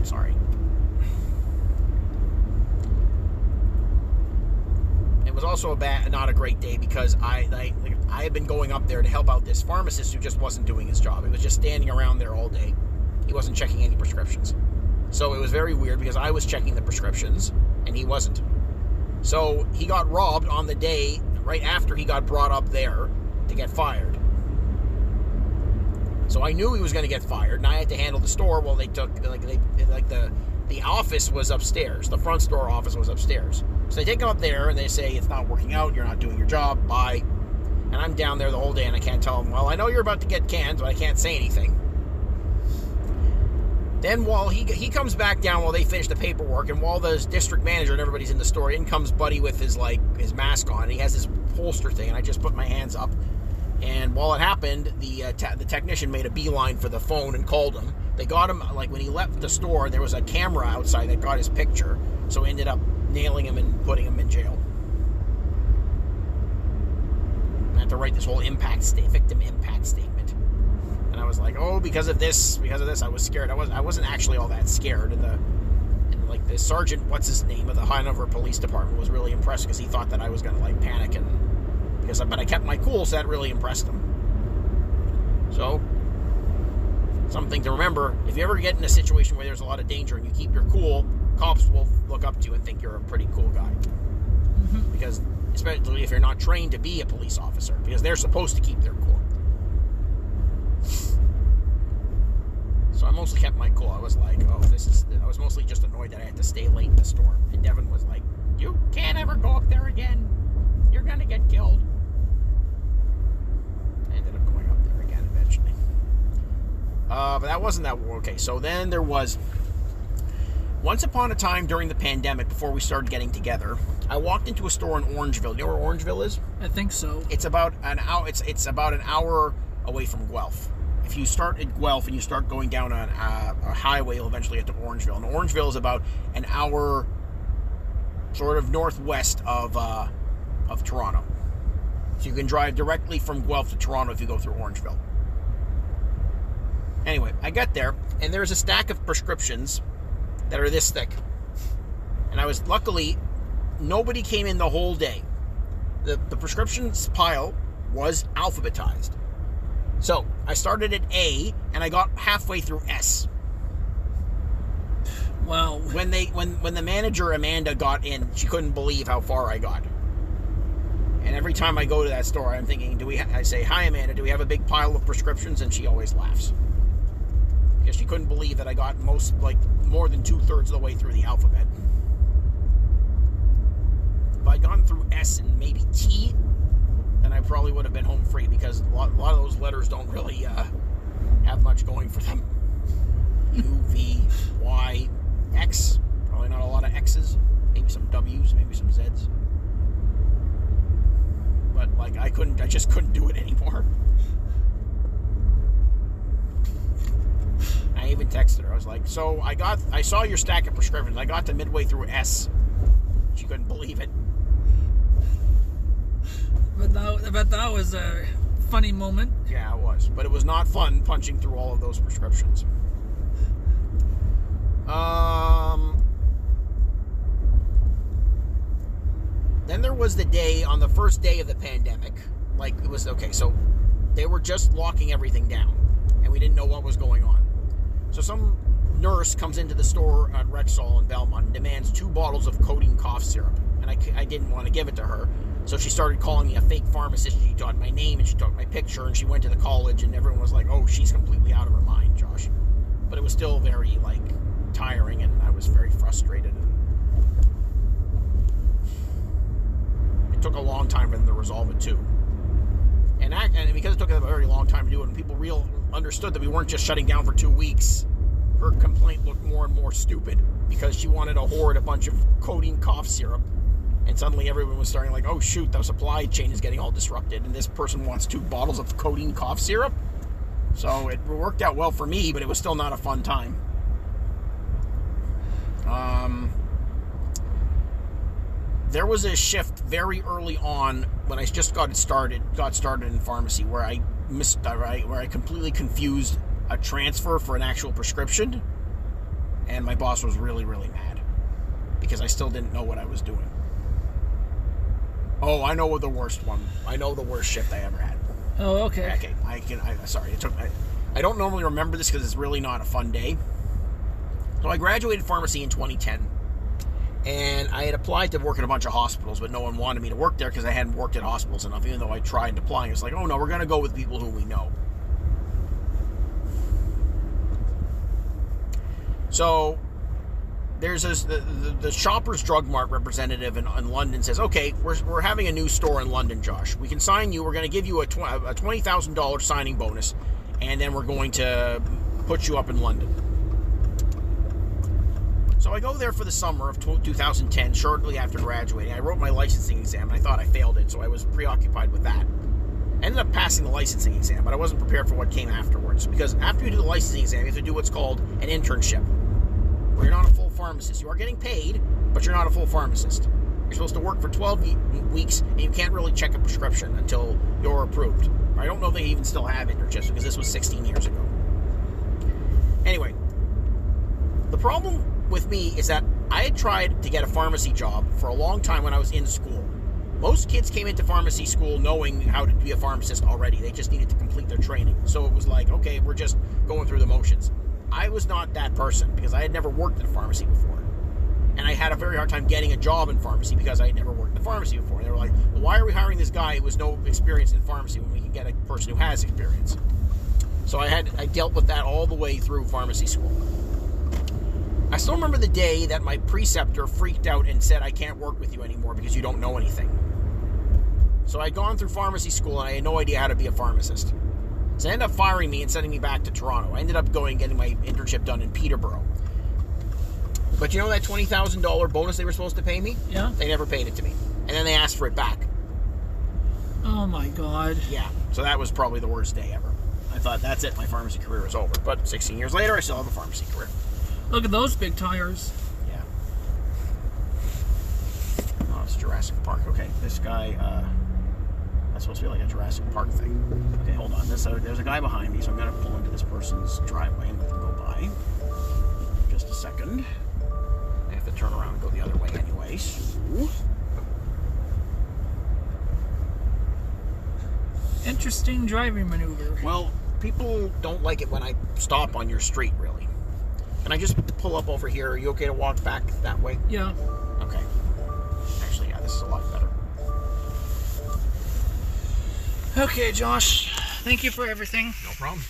Sorry. It was also not a great day because I had been going up there to help out this pharmacist who just wasn't doing his job. He was just standing around there all day. He wasn't checking any prescriptions. So it was very weird because I was checking the prescriptions and he wasn't. So he got robbed on the day right after he got brought up there to get fired. So I knew he was going to get fired, and I had to handle the store while they took the office was upstairs. The front store office was upstairs. So they take him up there and they say, it's not working out, you're not doing your job, bye. And I'm down there the whole day and I can't tell him, well, I know you're about to get canned, but I can't say anything. Then while he comes back down while they finish the paperwork, and while the district manager and everybody's in the store, in comes Buddy with his mask on. And he has his holster thing, and I just put my hands up. And while it happened, the technician made a beeline for the phone and called him. They got him, when he left the store, there was a camera outside that got his picture. So ended up nailing him and putting him in jail. I had to write this whole victim impact statement. And I was like, oh, because of this, I was scared. I wasn't actually all that scared. And the sergeant, what's his name, of the Hanover Police Department was really impressed because he thought that I was going to panic, but I kept my cool, so that really impressed him. So, something to remember: if you ever get in a situation where there's a lot of danger and you keep your cool, cops will look up to you and think you're a pretty cool guy. Mm-hmm. Because, especially if you're not trained to be a police officer, because they're supposed to keep their cool. So I mostly kept my cool. I was like, I was mostly just annoyed that I had to stay late in the store. And Devin was like, you can't ever go up there again. You're going to get killed. I ended up going up there again eventually. But that wasn't that... Okay, so then there was... Once upon a time during the pandemic, before we started getting together, I walked into a store in Orangeville. You know where Orangeville is? I think so. It's about an hour. It's about an hour away from Guelph. If you start at Guelph and you start going down a highway, you'll eventually get to Orangeville. And Orangeville is about an hour, sort of northwest of Toronto. So you can drive directly from Guelph to Toronto if you go through Orangeville. Anyway, I get there, and there's a stack of prescriptions that are this thick. And luckily, nobody came in the whole day. The prescriptions pile was alphabetized. So, I started at A, and I got halfway through S. Wow. When the manager, Amanda, got in, she couldn't believe how far I got. And every time I go to that store, I'm thinking, I say, hi, Amanda, do we have a big pile of prescriptions? And she always laughs. Because she couldn't believe that I got more than 2/3 of the way through the alphabet. If I'd gone through S and maybe T, then I probably would have been home free, because a lot of those letters don't really have much going for them. U, V, Y, X. Probably not a lot of X's. Maybe some W's, maybe some Z's. But I just couldn't do it anymore. I even texted her. I was like, so I saw your stack of prescriptions. I got to midway through S. She couldn't believe it. But that was a funny moment. Yeah, it was. But it was not fun punching through all of those prescriptions. Then there was the day, on the first day of the pandemic. It was, okay, so they were just locking everything down. And we didn't know what was going on. So some nurse comes into the store at Rexall in Belmont and demands 2 bottles of codeine cough syrup. And I didn't want to give it to her. So she started calling me a fake pharmacist. She took my name and she took my picture, and she went to the college, and everyone was like, oh, she's completely out of her mind, Josh. But it was still very, tiring, and I was very frustrated. It took a long time for them to resolve it, too. And because it took a very long time to do it, and people understood that we weren't just shutting down for 2 weeks, her complaint looked more and more stupid, because she wanted to hoard a bunch of codeine cough syrup. And suddenly everyone was starting oh shoot, the supply chain is getting all disrupted, and this person wants 2 bottles of codeine cough syrup. So it worked out well for me, but it was still not a fun time. There was a shift very early on when I just got started in pharmacy, where I completely confused a transfer for an actual prescription. And my boss was really, really mad because I still didn't know what I was doing. Oh, I know what the worst one. I know the worst shift I ever had. Oh, okay. Okay, sorry. I don't normally remember this because it's really not a fun day. So I graduated pharmacy in 2010. And I had applied to work at a bunch of hospitals, but no one wanted me to work there because I hadn't worked at hospitals enough. Even though I tried applying, it's like, oh no, we're going to go with people who we know. So there's the Shoppers Drug Mart representative in London says, okay, we're having a new store in London, Josh. We can sign you. We're going to give you a $20,000 signing bonus, and then we're going to put you up in London. So I go there for the summer of 2010, shortly after graduating. I wrote my licensing exam, and I thought I failed it, so I was preoccupied with that. I ended up passing the licensing exam, but I wasn't prepared for what came afterwards. Because after you do the licensing exam, you have to do what's called an internship, where you're not a full pharmacist. You are getting paid, but you're not a full pharmacist. You're supposed to work for 12 weeks, and you can't really check a prescription until you're approved. I don't know if they even still have internships, because this was 16 years ago. Anyway, the problem with me is that I had tried to get a pharmacy job for a long time when I was in school. Most kids came into pharmacy school knowing how to be a pharmacist already. They just needed to complete their training. So it was like, okay, we're just going through the motions. I was not that person because I had never worked in a pharmacy before. And I had a very hard time getting a job in pharmacy because I had never worked in a pharmacy before. And they were like, well, why are we hiring this guy who has no experience in pharmacy when we can get a person who has experience? So I dealt with that all the way through pharmacy school. I still remember the day that my preceptor freaked out and said, I can't work with you anymore because you don't know anything. So I'd gone through pharmacy school and I had no idea how to be a pharmacist. So they ended up firing me and sending me back to Toronto. I ended up going and getting my internship done in Peterborough. But you know that $20,000 bonus they were supposed to pay me? Yeah. They never paid it to me. And then they asked for it back. Oh my God. Yeah. So that was probably the worst day ever. I thought, that's it, my pharmacy career is over. But 16 years later, I still have a pharmacy career. Look at those big tires. Yeah. Oh, it's Jurassic Park. Okay, this guy, that's supposed to be like a Jurassic Park thing. Okay, hold on. There's a guy behind me, so I'm going to pull into this person's driveway and let them go by. Just a second. I have to turn around and go the other way anyway. So. Interesting driving maneuver. Well, people don't like it when I stop on your street, really. Can I just pull up over here? Are you okay to walk back that way? Yeah. Okay. Actually, yeah, this is a lot better. Okay, Josh. Thank you for everything. No problem.